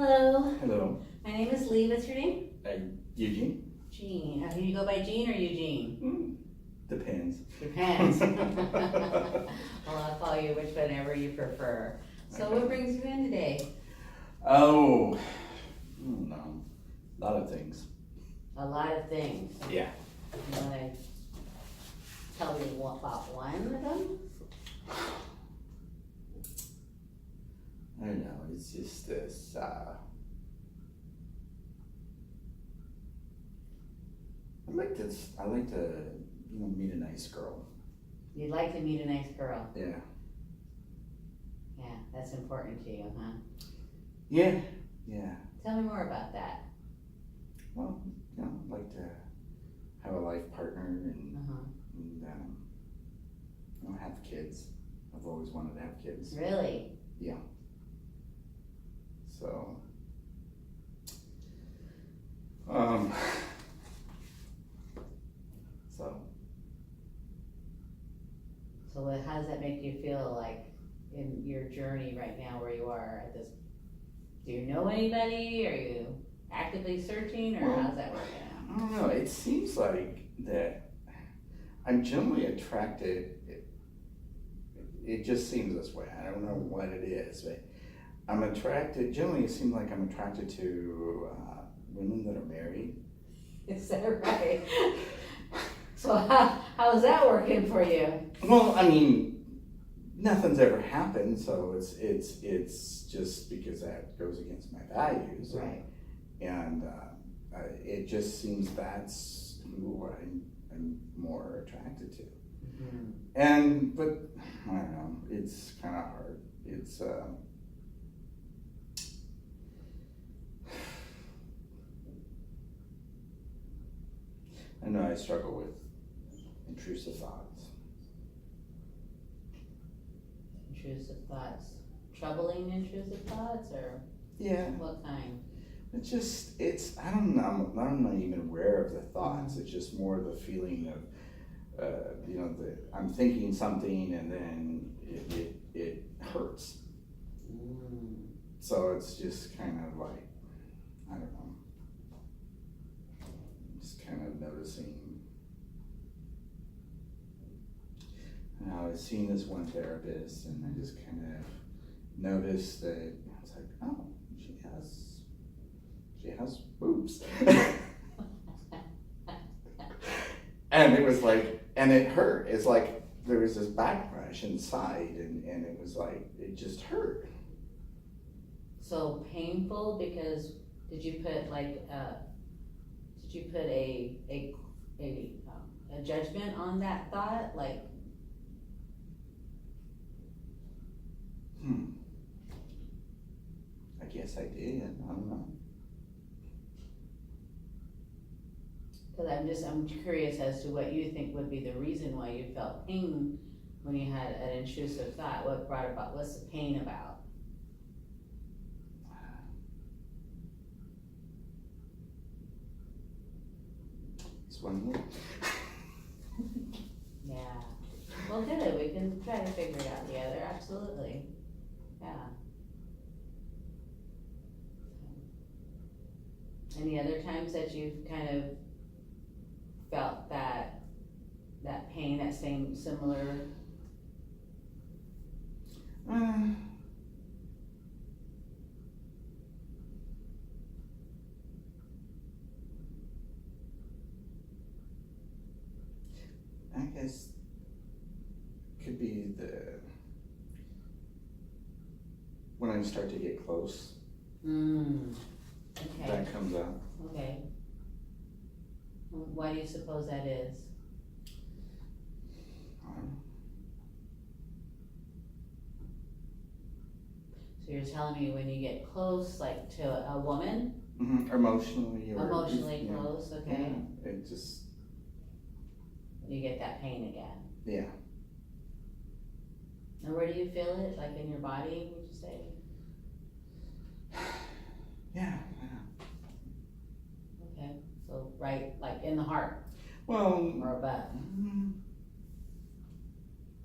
Hello, Hello, my name is Lee. What's your name? Eugene. Jean. Do you go by Jean or Eugene? Depends. Depends. Well, I'll call you whenever you prefer. So Okay. what brings you in today? Oh, no, a lot of things. A lot of things. Yeah. You want to tell me about one of them? I don't know. It's just this. I like to, meet a nice girl. You'd like to meet a nice girl. Yeah. Yeah, that's important to you, huh? Yeah. Yeah. Tell me more about that. Well, I'd like to have a life partner and have kids. I've always wanted to have kids. Really? Yeah. So, So how does that make you feel like in your journey right now where you are at this? Do you know anybody? Are you actively searching or how's that working out? I don't know. It seems like that I'm generally attracted. It just seems this way. I don't know what it is, but I'm attracted. Generally, it seems like I'm attracted to women that are married. Is that right? So how's that working for you? Well, I mean, nothing's ever happened, so it's just because that goes against my values, Right. And it just seems that's who I'm more attracted to. Mm-hmm. But I don't know, it's kind of hard. It's I know I struggle with intrusive thoughts. Intrusive thoughts. Troubling intrusive thoughts or Yeah. what kind? I don't know, I'm not even aware of the thoughts. It's just more the feeling of, I'm thinking something and then it hurts. So it's just kind of like, I don't know, just kind of noticing. I was seeing this one therapist and I just kind of noticed that I was like, oh, she has boobs. And it was like, and it hurt. It's like there was this backlash inside and it was like, it just hurt. So painful because did you put a judgment on that thought? Like, I guess I did. I don't know. because I'm curious as to what you think would be the reason why you felt pain when you had an intrusive thought. What brought about? What's the pain about? It's one more. Yeah. Well, good. We can try to figure it out together. Absolutely. Yeah. Any other times that you've kind of felt that pain, that same similar? I guess could be when I start to get close. Okay. That comes up. Okay. Why do you suppose that is? So you're telling me when you get close, like to a woman? Emotionally. Emotionally close, okay. Yeah, it just. You get that pain again. Yeah. And where do you feel it? Like in your body, would you say? Yeah. Okay. So right, like in the heart. Well. Or above.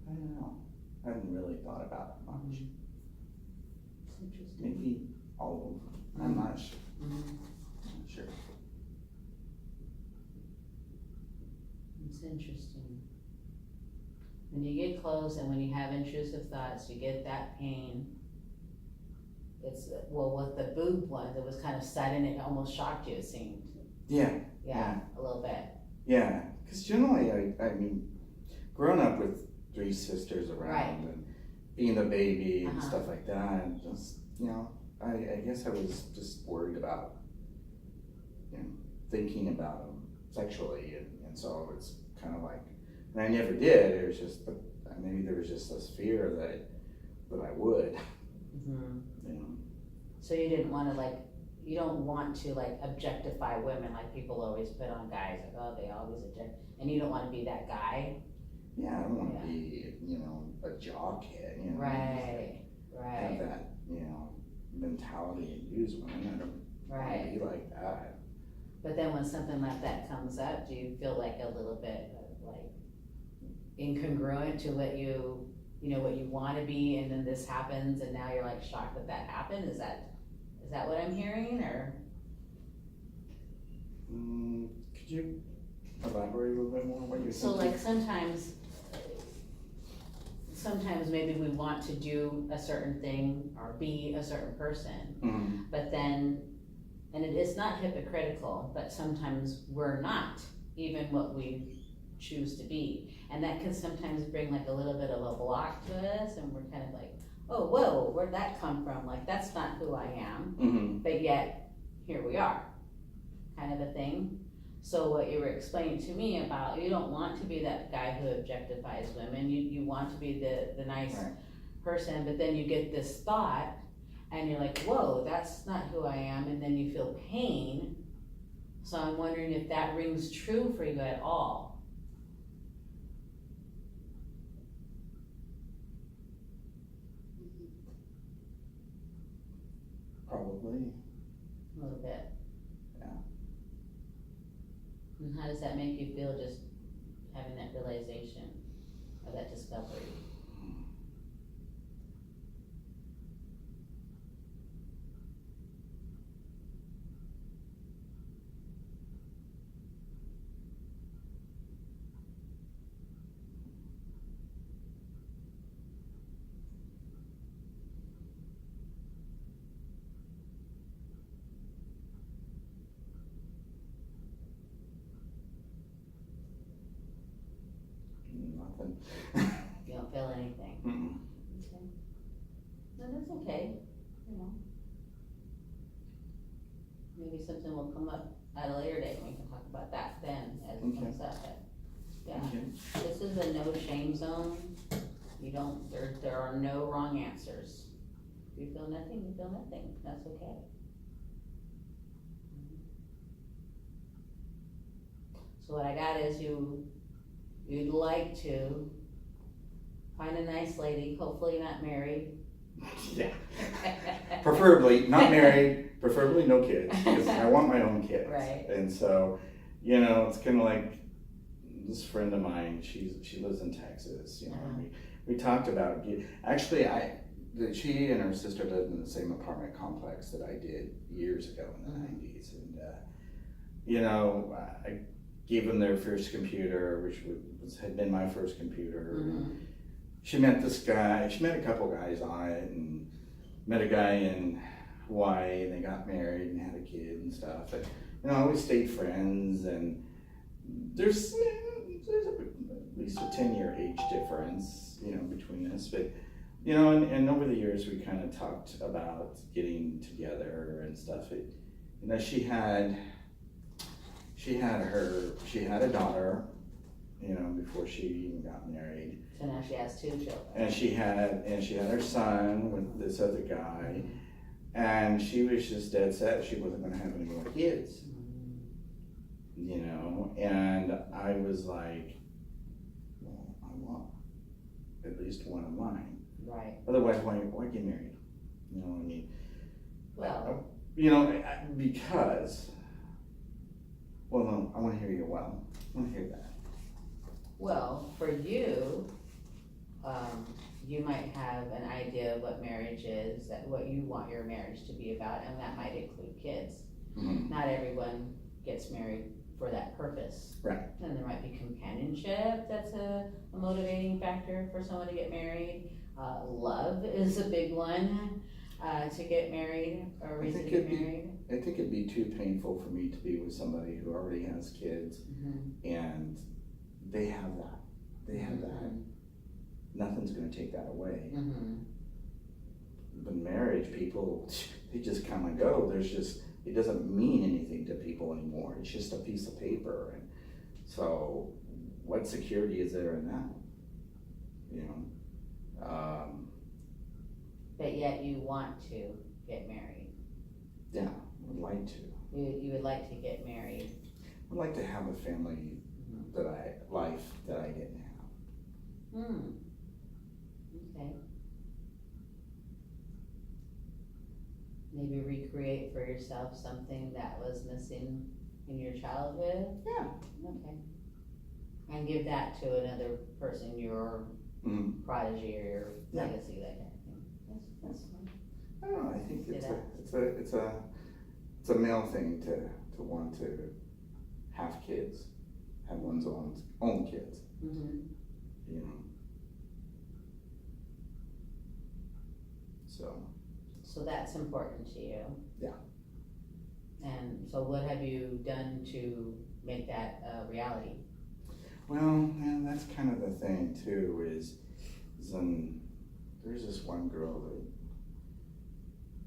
I don't know. I haven't really thought about it much. It's interesting. Maybe all of them. I'm not sure. Mhm. Not sure. It's interesting. When you get close and when you have intrusive thoughts, you get that pain. It's, well, with the boob one, it was kind of sudden, it almost shocked you, it seemed. Yeah. Yeah, a little bit. Yeah, because generally, I mean, growing up with 3 sisters around Right. and being the baby and Uh-huh. stuff like that, and just, you know, I guess I was just worried about, you know, thinking about them sexually, and so it's kind of like, and I never did. It was just, maybe there was just this fear that I would, Mhm. you know. So you didn't wanna you don't want to objectify women like people always put on guys, like, oh, they always object, and you don't wanna be that guy. Yeah, I don't want Yeah. to be, you know, a jockhead, you know. Right, Have right, that, you know, mentality and use women. I don't want to be like that. But then when something like that comes up, do you feel like a little bit incongruent to what you what you wanna be, and then this happens, and now you're shocked that happened? Is that what I'm hearing, or? Could you elaborate a little bit more on what you're So thinking? sometimes maybe we want to do a certain thing or be a certain person, Mhm. but then, and it is not hypocritical, but sometimes we're not even what we choose to be. And that can sometimes bring a little bit of a block to us, and we're kind of oh, whoa, where'd that come from? That's not who I am, Mhm. but yet, here we are, kind of a thing. So what you were explaining to me about, you don't want to be that guy who objectifies women, you want to be the nice Right. person, but then you get this thought, and you're whoa, that's not who I am, and then you feel pain. So I'm wondering if that rings true for you at all. Probably. A little bit. Yeah. And how does that make you feel, just having that realization or that discovery? Nothing. You don't feel anything? Mm-mm. Okay. No, that's okay, Maybe something will come up at a later date, and we can talk about that then, as it Okay. comes up, but, yeah. Okay. This is a no shame zone. You don't, there are no wrong answers. If you feel nothing, you feel nothing, that's okay. So what I got is you'd like to find a nice lady, hopefully not married. Yeah. Preferably not married, preferably no kids, because I want my own kids. Right. And so, it's kind of like this friend of mine. She lives in Texas. And we talked about actually she and her sister lived in the same apartment complex that I did years ago in the '90s, and I gave them their first computer, which had been my first computer. Mm-hmm. She met this guy, she met a couple guys on it, and met a guy in Hawaii, and they got married and had a kid and stuff. And, we stayed friends, and there's at least a 10-year age difference, between us. But, and over the years, we kind of talked about getting together and stuff. She had a daughter, before she even got married. So now she has 2 children. And she had her son with this other guy, and she was just dead set she wasn't going to have any more kids. And I was like, well, I want at least one of mine. Right. Otherwise, why get married? Well. Because. Well, no, I want to hear you. I want to hear that. Well, for you, you might have an idea of what marriage is, that what you want your marriage to be about, and that might include kids. Mhm. Not everyone gets married for that purpose. Right. And there might be companionship that's a motivating factor for someone to get married. Love is a big one to get married or reason to get married. I think it'd be too painful for me to be with somebody who already has kids and they have that. They have that. Nothing's going to take that away. But marriage, people, they just come and go. It doesn't mean anything to people anymore. It's just a piece of paper. And so what security is there in that? You know? But yet you want to get married. Yeah, would like to. You would like to get married. I'd like to have a family life that I didn't have. Okay. Maybe recreate for yourself something that was missing in your childhood. Yeah. Okay. And give that to another person, your prodigy or your legacy, that kind of thing. That's fine. I don't know. I think it's a male thing to want to have kids, have one's own kids. You know. So that's important to you. Yeah. And so what have you done to make that a reality? Well, and that's kind of the thing too, is there's this one girl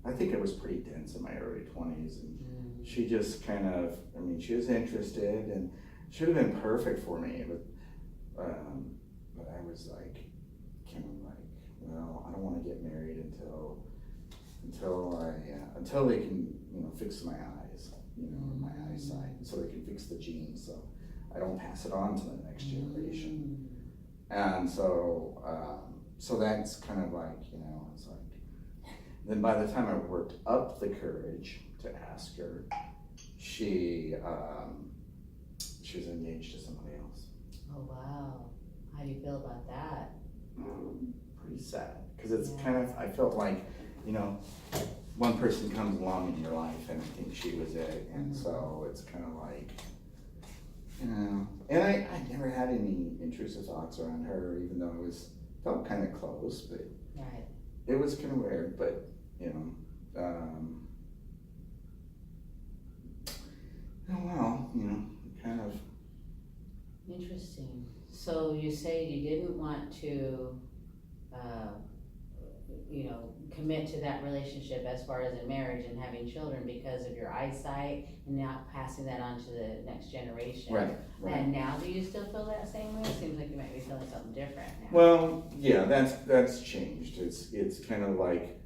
that I think I was pretty dense in my early 20s, and she just kind of, she was interested and should have been perfect for me, but I was like, well, I don't want to get married until they can, fix my eyes, my eyesight, so they can fix the genes, so I don't pass it on to the next generation. And so that's kind of like, it's like, then by the time I worked up the courage to ask her, she was engaged to somebody else. Oh, wow. How do you feel about that? Pretty sad, because it's kind of, I felt like, one person comes along in your life and I think she was it, and so it's kind of like, and I never had any intrusive thoughts around her, even though felt kind of close, but it was kind of weird, but kind of. Interesting. So you say you didn't want to, commit to that relationship as far as in marriage and having children because of your eyesight and not passing that on to the next generation. Right. And now do you still feel that same way? It seems like you might be feeling something different now. Well, yeah, that's changed. It's kind of like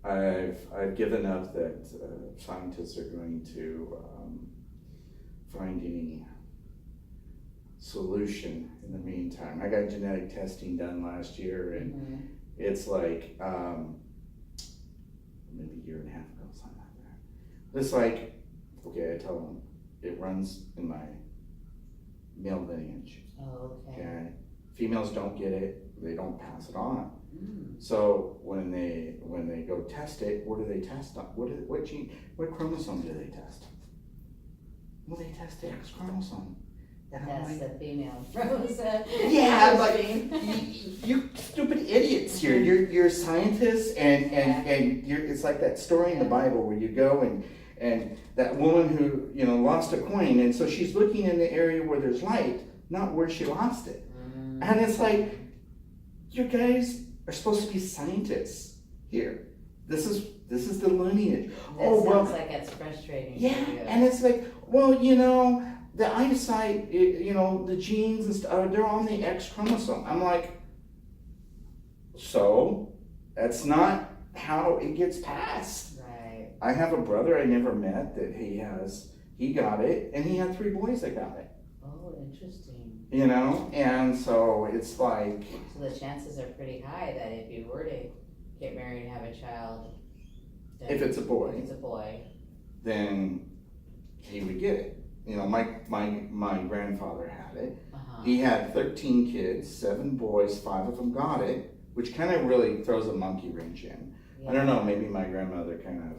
I've given up that scientists are going to find any solution in the meantime. I got genetic testing done last year, and it's like maybe a year and a half ago, something like that. It's like, okay, I tell them it runs in my male lineage. Oh, okay. Females don't get it; they don't pass it on. So when they go test it, what do they test on? What chromosome do they test? Well, they test the X chromosome. And that's the female chromosome. Yeah, I'm like, you stupid idiots here. You're scientists, and it's like that story in the Bible where you go and that woman who lost a coin, and so she's looking in the area where there's light, not where she lost it. And it's like, you guys are supposed to be scientists here. This is the lineage. Sounds like it's frustrating. Yeah, for you. and it's like, well, the eyesight, the genes and stuff, they're on the X chromosome. I'm like, so that's not how it gets passed. Right. I have a brother I never met that he got it, and he had 3 boys that got it. Oh, interesting. And so it's like. So the chances are pretty high that if you were to get married and have a child. If it's a boy. Then he would get it. My grandfather had it. He had 13 kids, 7 boys, 5 of them got it. which kind of really throws a monkey wrench in. Yeah. I don't know, maybe my grandmother kind of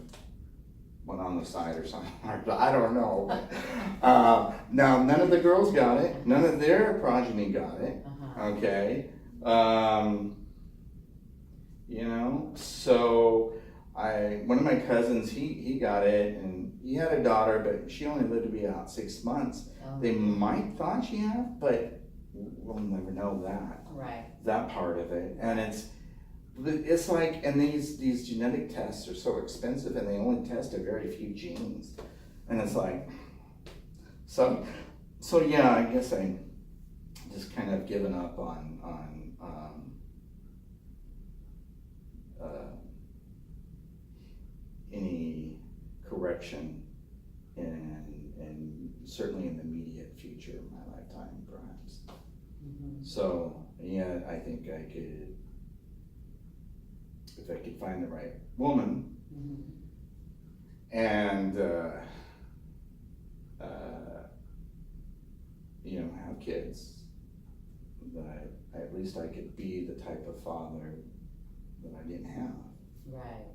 went on the side or something. I don't know. Now, none of the girls got it. None of their progeny got it. Okay. You know, so one of my cousins, he got it, and he had a daughter, but she only lived to be out 6 months. Oh. They might thought she had, but we'll never know that. Right. That part of it, and it's like, and these genetic tests are so expensive, and they only test a very few genes, and it's like, so yeah, I guess I just kind of given up on any correction, and certainly in the immediate future of my lifetime, perhaps. Mm-hmm. So yeah, I think I could, if I could find the right woman, Mm-hmm. and you know, have kids, that at least I could be the type of father that I didn't have. Right.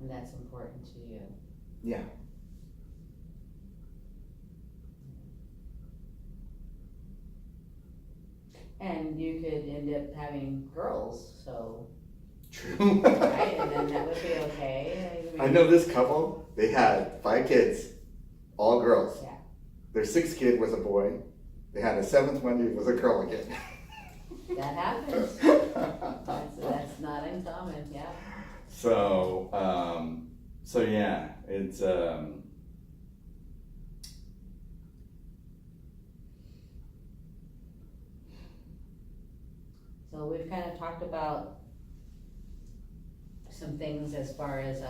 And that's important to you. Yeah. And you could end up having girls, so, True. right, and then that would be okay. I know this couple, they had 5 kids, all girls. Yeah. Their 6th kid was a boy. They had a 7th one who was a girl again. That happens. That's not uncommon, yeah. So yeah, it's So we've kind of talked about some things as far as,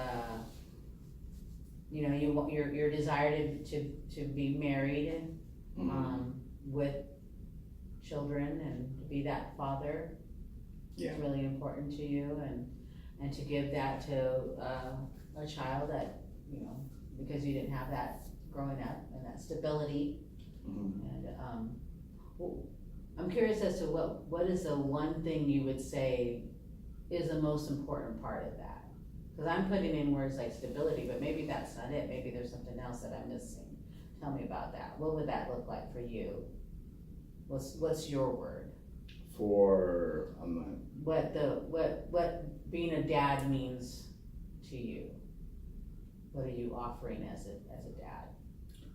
you know, your desire to be married, with children and to be that father. Yeah. It's really important to you, and to give that to a child that, you know, because you didn't have that growing up and that stability. Mm-hmm. And I'm curious as to what is the one thing you would say is the most important part of that? Because I'm putting in words like stability, but maybe that's not it. Maybe there's something else that I'm missing. Tell me about that. What would that look like for you? What's your word? For What being a dad means to you? What are you offering as a dad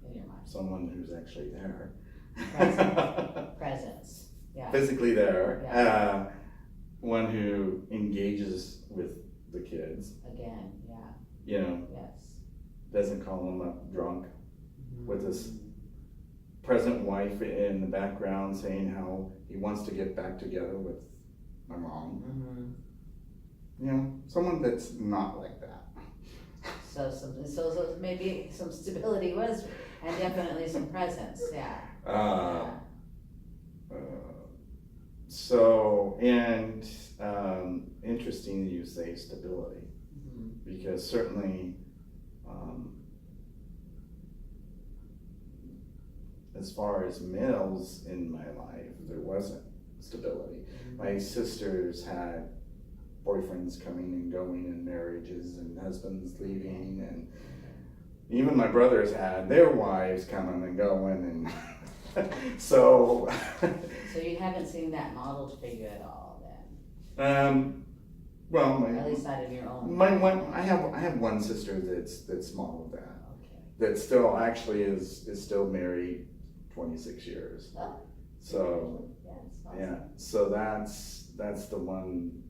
in your mind? someone who's actually there. Presence. Yeah. Physically there. Yeah. One who engages with the kids. Again, yeah. You know, Yes. doesn't call them up drunk. Mm-hmm. With his present wife in the background saying how he wants to get back together with my mom. Mm-hmm. You know, someone that's not like that. So maybe some stability was, and definitely some presence, yeah. So, and interesting that you say stability, Mm-hmm. because certainly as far as males in my life, there wasn't stability. Mm-hmm. My sisters had boyfriends coming and going, and marriages and husbands leaving, and even my brothers had their wives coming and going, and so. So you haven't seen that modeled for you at all then? Well, Or at least out of your own. I have one sister that's modeled that. Okay. That still actually is still married 26 years. Oh. So Yeah, it's awesome. yeah, so that's the one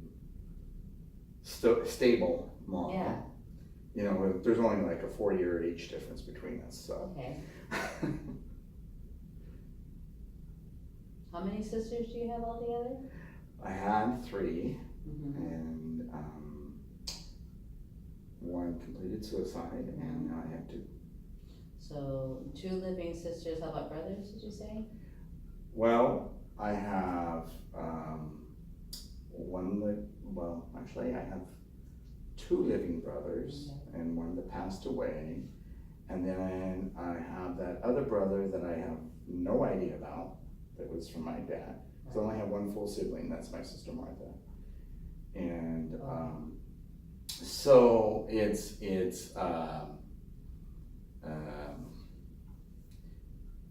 stable model. Yeah. You know, there's only like a 4-year age difference between us, so. Okay. How many sisters do you have altogether? I had 3, Mm-hmm. and one completed suicide, and now I have 2. So 2 living sisters. How about brothers, did you say? Well, I have one that, well, actually I have 2 living brothers, Okay. and one that passed away, and then I have that other brother that I have no idea about, that was from my dad. So I only have 1 full sibling, that's my sister Martha. And so it's I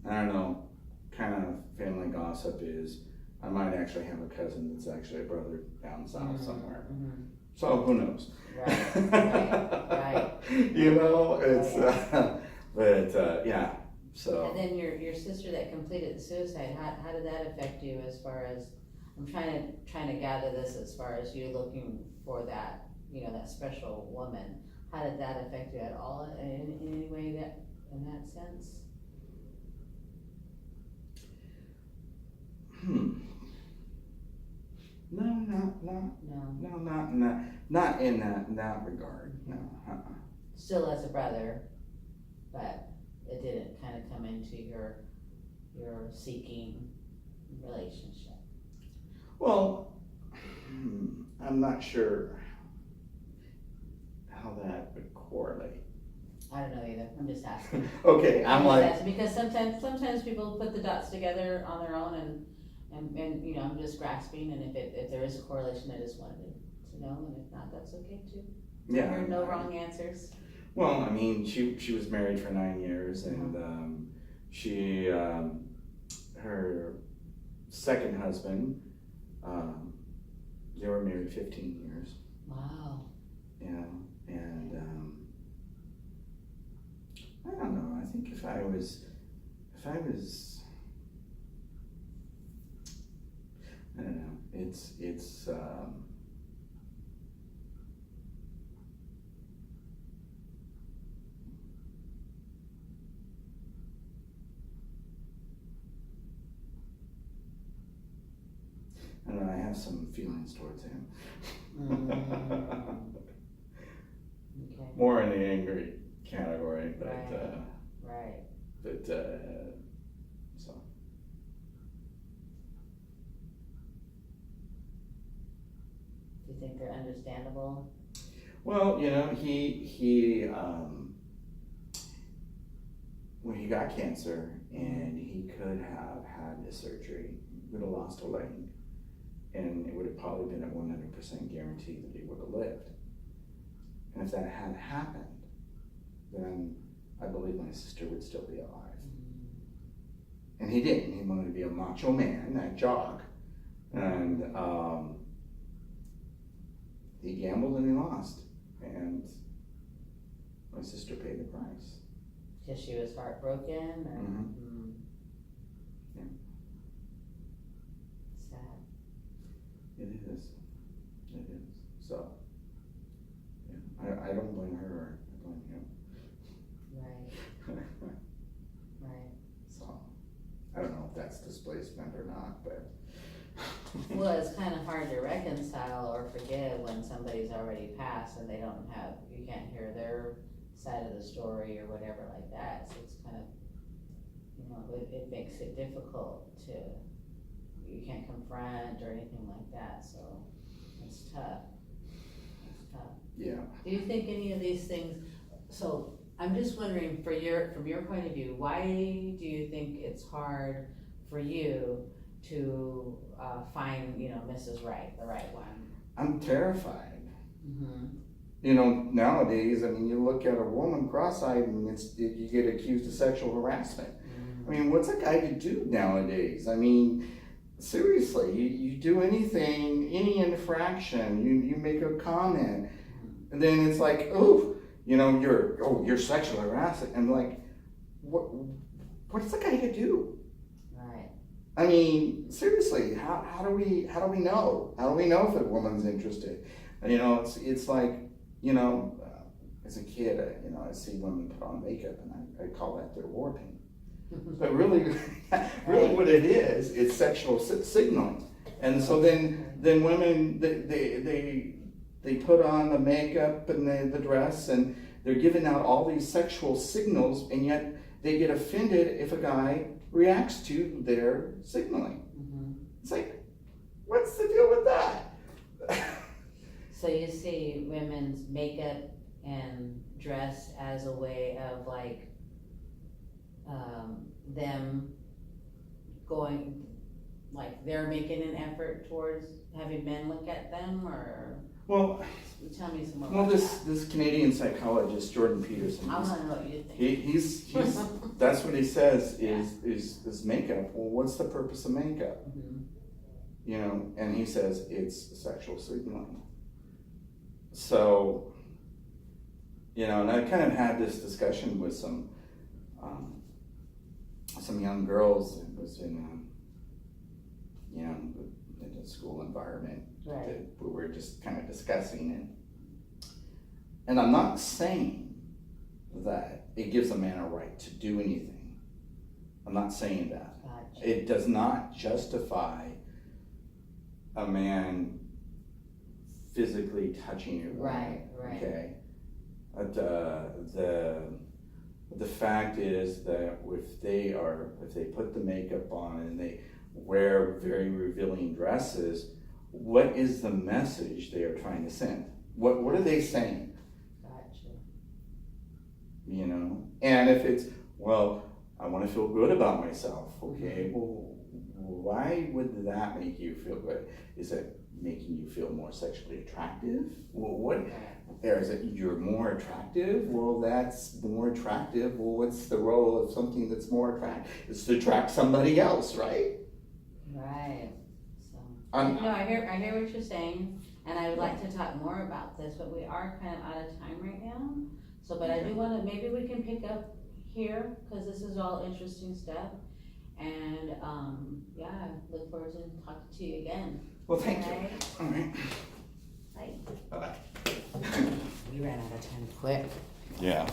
don't know, kind of family gossip is I might actually have a cousin that's actually a brother down south somewhere. So who knows? Right. You know, it's but yeah. So. And then your sister that completed the suicide, how did that affect you as far as, I'm trying to gather this as far as you looking for that, you know, that special woman. How did that affect you at all in any way that, in that sense? No, not in that regard. No. Still as a brother, but it didn't kind of come into your seeking relationship. Well, I'm not sure how that would correlate. I don't know either. I'm just asking. Okay, I'm like, asking because sometimes people put the dots together on their own, and you know, I'm just grasping, and if there is a correlation, I just wanted to know, and if not, that's okay too. yeah. There are no wrong answers. Well, I mean, she was married for 9 years, and she her second husband, they were married 15 years. Wow. Yeah, and I don't know. I think if I was, I don't know. It's I don't know. I have some feelings towards him. Okay. More in the angry category, but Right. but so. Do you think they're understandable? Well, you know, he when he got cancer and he could have had the surgery, would have lost a leg, and it would have probably been a 100% guarantee that he would have lived. And if that had happened, then I believe my sister would still be alive. And he didn't. He wanted to be a macho man, that jock, and he gambled and he lost, and my sister paid the price. Because she was heartbroken? Or? Yeah. Sad. It is. So, yeah, I don't blame her. I blame him. Right. Right. So, I don't know if that's displacement or not, but. Well, it's kind of hard to reconcile or forgive when somebody's already passed and you can't hear their side of the story or whatever like that. So it's kind of, you know, it makes it difficult you can't confront or anything like that. So it's tough. Yeah. Do you think any of these things, so I'm just wondering from your point of view, why do you think it's hard for you to find, you know, Mrs. Right, the right one? I'm terrified. You know, nowadays, I mean, you look at a woman cross-eyed and you get accused of sexual harassment. I mean, what's a guy to do nowadays? I mean, seriously, you do anything, any infraction, you make a comment, and then it's like, oh, you know, you're sexual harassment. And like, what's the guy to do? Right. I mean, seriously, how do we know? How do we know if a woman's interested? And, you know, it's like, you know, as a kid, you know, I see women put on makeup, and I call that their war paint. But really what it is, it's sexual signaling. And so then women, they put on the makeup and the dress, and they're giving out all these sexual signals, and yet they get offended if a guy reacts to their signaling. It's like, what's the deal with that? So you see women's makeup and dress as a way of like them going, like they're making an effort towards having men look at them, or Well, tell me some more well, about this that. Canadian psychologist, Jordan Peterson, I wanna know what you think. he's that's what he says is makeup. Well, what's the purpose of makeup? Mhm. You know, and he says it's sexual signaling. So, you know, and I kind of had this discussion with some young girls. It was in you know, in a school environment Right. that we were just kind of discussing, and I'm not saying that it gives a man a right to do anything. I'm not saying that. Gotcha. It does not justify a man physically touching your woman. Right. Okay. The fact is that if they put the makeup on and they wear very revealing dresses, what is the message they are trying to send? What are they saying? Gotcha. You know? And if it's, well, I want to feel good about myself, okay, well, why would that make you feel good? Is it making you feel more sexually attractive? Well, what, or is it you're more attractive? Well, that's more attractive. Well, what's the role of something that's more attractive? It's to attract somebody else, right? Right. So, I'm- no, I hear what you're saying, and I would like to talk more about this, but we are kind of out of time right now. So, but I do want to, maybe we can pick up here, because this is all interesting stuff. And, yeah, look forward to talking to you again. Well, thank you. Alright. All right. Bye. Bye-bye. We ran out of time quick. Yeah.